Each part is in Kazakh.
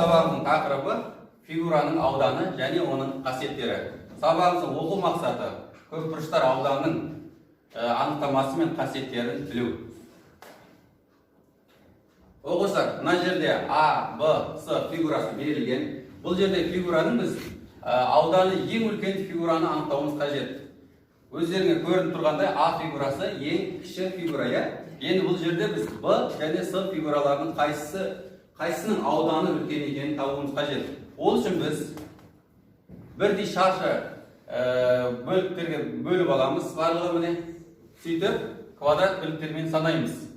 сабағымыздың тақырыбы фигураның ауданы және оның қасиеттері. Сабағымыздың оқу мақсаты көпбұрыштар ауданының анықтамасы мен қасиеттерін білу. Оқушылар, мына жерде А, Б, С фигурасы берілген. Бұл жерде фигураның біз ауданы ең үлкен фигураны анықтауымыз қажет. Өздеріңе көрініп тұрғандай А фигурасы ең кіші фигура, иә? Енді бұл жерде біз Б және С фигураларының қайсының ауданы үлкен екенін табуымыз қажет. Ол үшін біз бірдей шаршы бөліктерге бөліп аламыз. Барлығы міне сөйтіп квадрат бөліктермен санаймыз.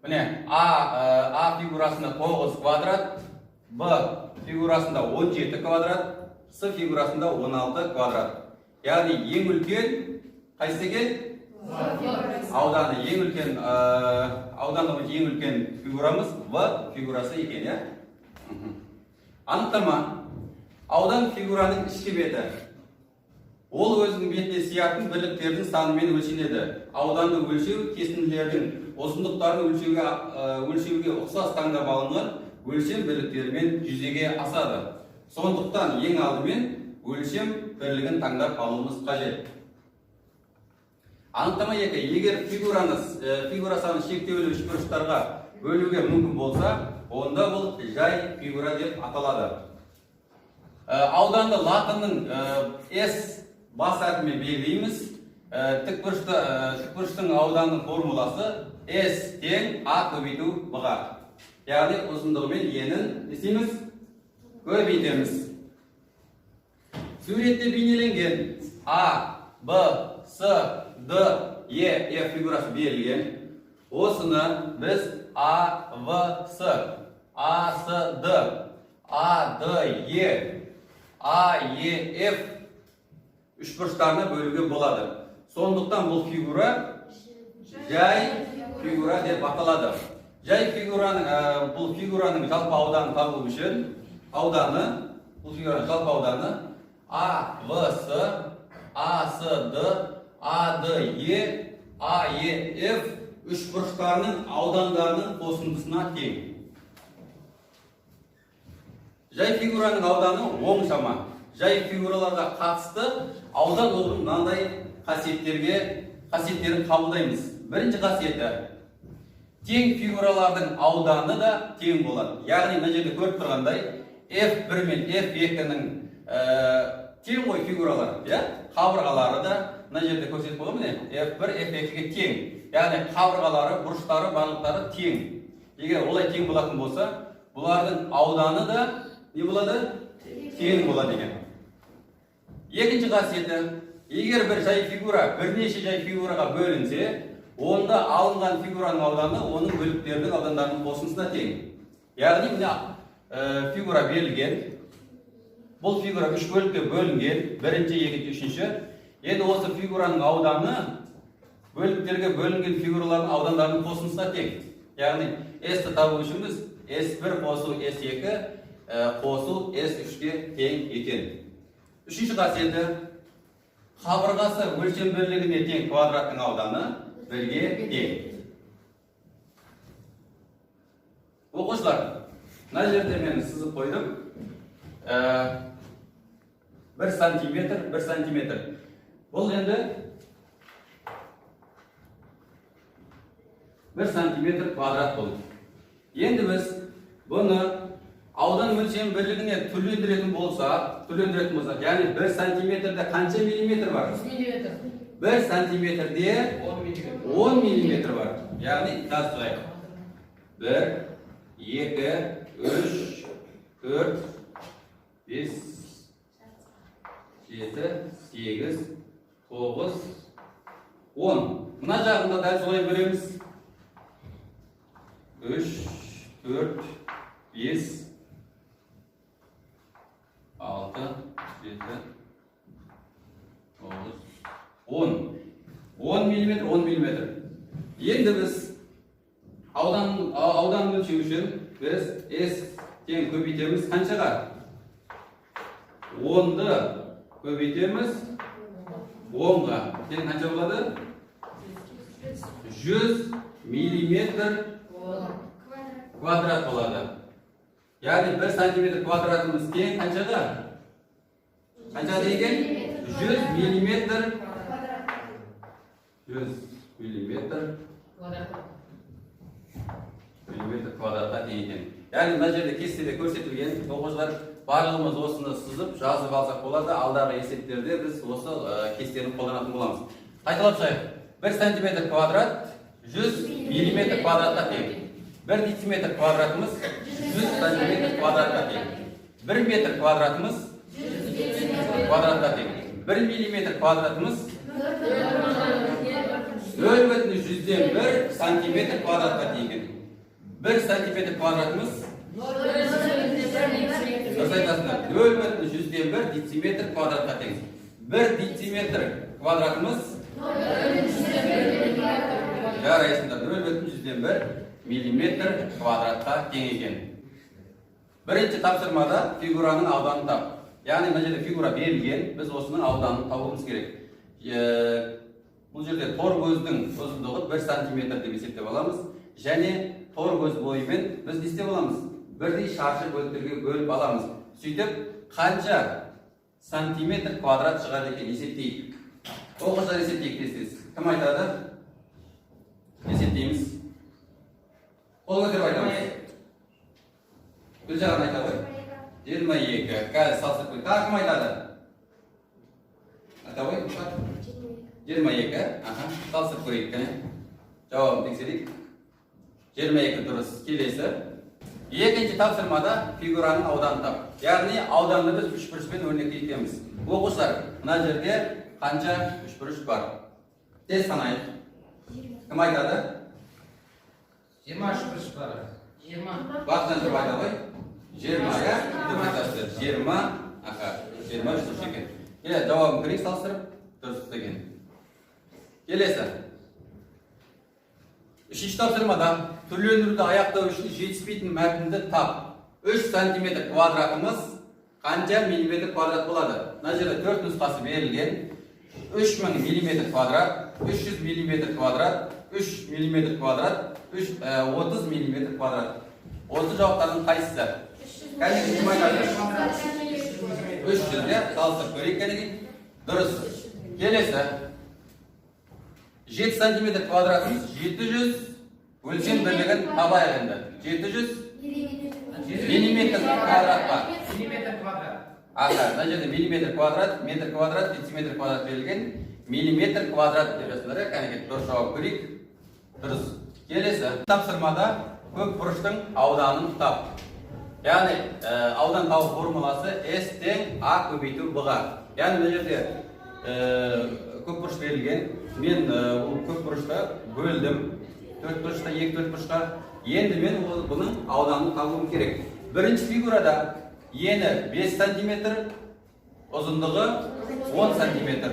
Міне А фигурасында 9 квадрат, Б фигурасында 17 квадрат, С фигурасында 16 квадрат. Яғни ең үлкен қайсы екен? Ауданы ең үлкен ауданымыз ең үлкен фигурамыз В фигурасы екен, иә? Анықтама. Аудан фигураның ішкі беті. Ол өзінің бетіне сиятын бірліктердің санымен өлшенеді. Ауданды өлшеу кесінділердің ұзындықтарын өлшеуге ұқсас таңдап алынған өлшем бірліктерімен жүзеге асады. Сондықтан ең алдымен өлшем бірлігін таңдап алуымыз қажет. Анықтама 2. Егер фигура саны шектеулі үшбұрыштарға бөлуге мүмкін болса, онда бұл жай фигура деп аталады. Ауданды латынның S бас әрпімен белгілейміз. Тікбұрыштың ауданның формуласы S тең A көбейту B-ға. Яғни ұзындығымен енін несеміз? Көбейтеміз. Суретте бейнеленген A, B, S, D, E, F фигурасы берілген. Осыны біз A, V, S, A, S, D, A, D, E, A, E, F үшбұрыштарына бөлуге болады. Сондықтан бұл фигура жай фигура деп аталады. Жай бұл фигураның жалпы ауданы табылу үшін бұл фигураның жалпы ауданы A, V, S, A, S, D, A, D, E, A, E, F үшбұрыштарының аудандарының қосындысына тең. Жай фигураның ауданы оң шама. Жай фигураларға қатысты аудан олардың мынандай қасиеттерін қабылдаймыз. Бірінші қасиеті, тең фигуралардың ауданы да тең болады. Яғни мына жерде көріп тұрғандай F1 мен F2-ның тең ғой фигуралар, қабырғалары да мына жерде көрсетіп қойған, міне F1, F2-ге тең. Яғни қабырғалары, бұрыштары, барлықтары тең. Егер олай тең болатын болса, бұлардың ауданы да не болады? Тең болады екен. Екінші қасиеті, егер бір жай фигура бірнеше жай фигураға бөлінсе, онда алынған фигураның ауданы оның бөліктердің аудандарының қосындысына тең. Яғни мына фигура берілген. Бұл фигура үш бөлікке бөлінген, бірінші, екінші, үшінші. Енді осы фигураның ауданы бөліктерге бөлінген фигуралардың аудандарының қосындысына тең. Яғни S-ті табу үшін біз S1 қосу S2 қосу S3-ге тең екен. Үшінші қасиеті, қабырғасы өлшем бірлігіне тең квадраттың ауданы 1-ге тең. Оқушылар, мына жерде мен сызып қойдым. 1 сантиметр, 1 сантиметр. Бұл енді 1 сантиметр квадрат болды. Енді біз бұны аудан өлшем бірлігіне түрлендіретін болсақ, яғни 1 сантиметрде қанша миллиметр бар? 1 сантиметрде 10 миллиметр бар. Яғни жазайық. 1, 2, 3, 4, 5, 7, 8, 9, 10. Мына жағында дәл солай бөлеміз. 3, 4, 5, 6, 7, 9, 10. 10 миллиметр, 10 миллиметр. Енді біз аудан өлшеу үшін біз S тең көбейтеміз қаншаға? 10-ды көбейтеміз 10-ға. Тең қанша болады? 100 миллиметр квадрат болады. Yani 1 santimetr kvadratımız teң qanchaga? Qancha degan? 100 millimetr 100 millimetr kvadratga teң ekan. Yani mына жерде кестеде көрсетілген o'quvchilar барлығымыз осыны сызып жазып алсақ болады. Алдағы есептерде біз осы кестені қолданатын боламыз. Қайталап шығайық. 1 сантиметр квадрат 100 миллиметр квадратқа тең. 1 дециметр квадратымыз 100 сантиметр квадратқа тең. 1 метр квадратымыз 100 квадратқа тең. 1 миллиметр квадратымыз 0,1 сантиметр квадратқа тең. 1 сантиметр квадратымыз 0,1 дециметр квадратқа тең. 1 дециметр квадратымыз жарайсыңдар 0,1 миллиметр квадратқа тең екен. Бірінші тапсырмада фигураның ауданын тап. Яғни мына жерде фигура берілген, біз осының ауданын табуымыз керек. Бұл жерде тор көздің ұзындығы 1 сантиметр деп есептеп аламыз. Және тор көз бойымен біз не істеп аламыз? Бірдей шаршы бөліктерге бөліп аламыз. Сөйтіп, қанша сантиметр квадрат шығады екен есептейік. Оқушылар есептейік тез-тез. Кім айтады? Есептейміз. Қол көтеріп айтамыз. Гүлжаған айта ғой. 22. Қазір салсып қой. Тағы кім айтады? Айта ғой. 22. Салсып көрейік. Жауабын тексерейік. 22 дұрыс. Келесі. Екінші тапсырмада фигураның ауданын тап. Яғни ауданды біз үшбұрышпен өрнектейтеміз. Оқушылар, мына жерде қанша үшбұрыш бар? Тез санайық. Кім айтады? 20 үшбұрыш бар. 20. Бақытжан тұрып айта ғой. 20-ға деп айтасыздар. 20 үшбұрыш екен. Жауабын көрейік салыстырып. Дұрыс деген. Келесі. Үшінші тапсырмада түрленуді аяқтау үшін жетіспейтін мәтінді тап. 3 сантиметр квадратымыз қанша миллиметр квадрат болады? Мына жерде 4 нұсқасы берілген. 3000 миллиметр квадрат, 300 миллиметр квадрат, 3 миллиметр квадрат, 30 миллиметр квадрат. Осы жауаптардың қайсысы? Кәнеге кім айтады? 300-ге салыстырып көрейік кәнеге. Дұрыс. Келесі. 7 сантиметр квадратымыз 700 өлшем бірлігін табайық енді. 700 миллиметр квадрат бар. Миллиметр квадрат. Мына жерде миллиметр квадрат, метр квадрат, дециметр квадрат берілген. Миллиметр квадрат деп жазыңдар. Кәнеге дұрыс жауап көрейік. Дұрыс. Келесі. Тапсырмада көп бұрыштың ауданын тап. Яғни аудан табу формуласы S тең A көбейту B-ға. Яғни мына жерде көп бұрыш берілген. Мен көп бұрышты бөлдім. 4 бұрышта, 2 бұрышқа. Енді мен бұның ауданын табуым керек. Бірінші фигурада ені 5 сантиметр, ұзындығы 10 сантиметр.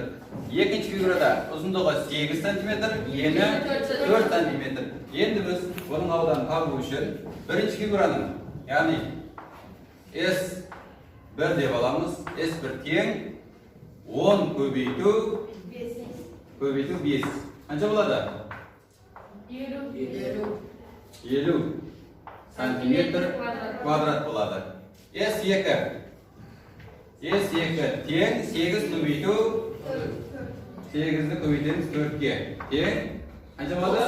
Екінші фигурада ұзындығы 8 сантиметр, ені 4 сантиметр. Енді біз бұның ауданын табу үшін бірінші фигураның, яғни S1 деп аламыз. S1 тең 10 көбейту 5. Қанша болады? 50 сантиметр квадрат болады. S2 тең 8 көбейту 8-ді көбейтеміз 4-ге. Тең қанша болады?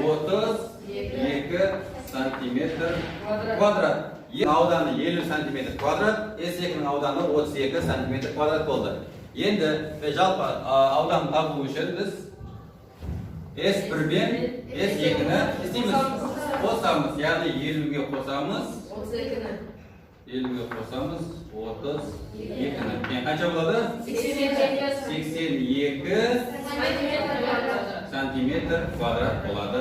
32 сантиметр квадрат. Ауданы 50 сантиметр квадрат, S2-ның ауданы 32 сантиметр квадрат болды. Енді жалпы ауданын табу үшін біз S1 бен S2-ні қосамыз. Яғни 50-ге қосамыз. 50-ге қосамыз. 32-ні. Қанша болады? 82 сантиметр квадрат болады.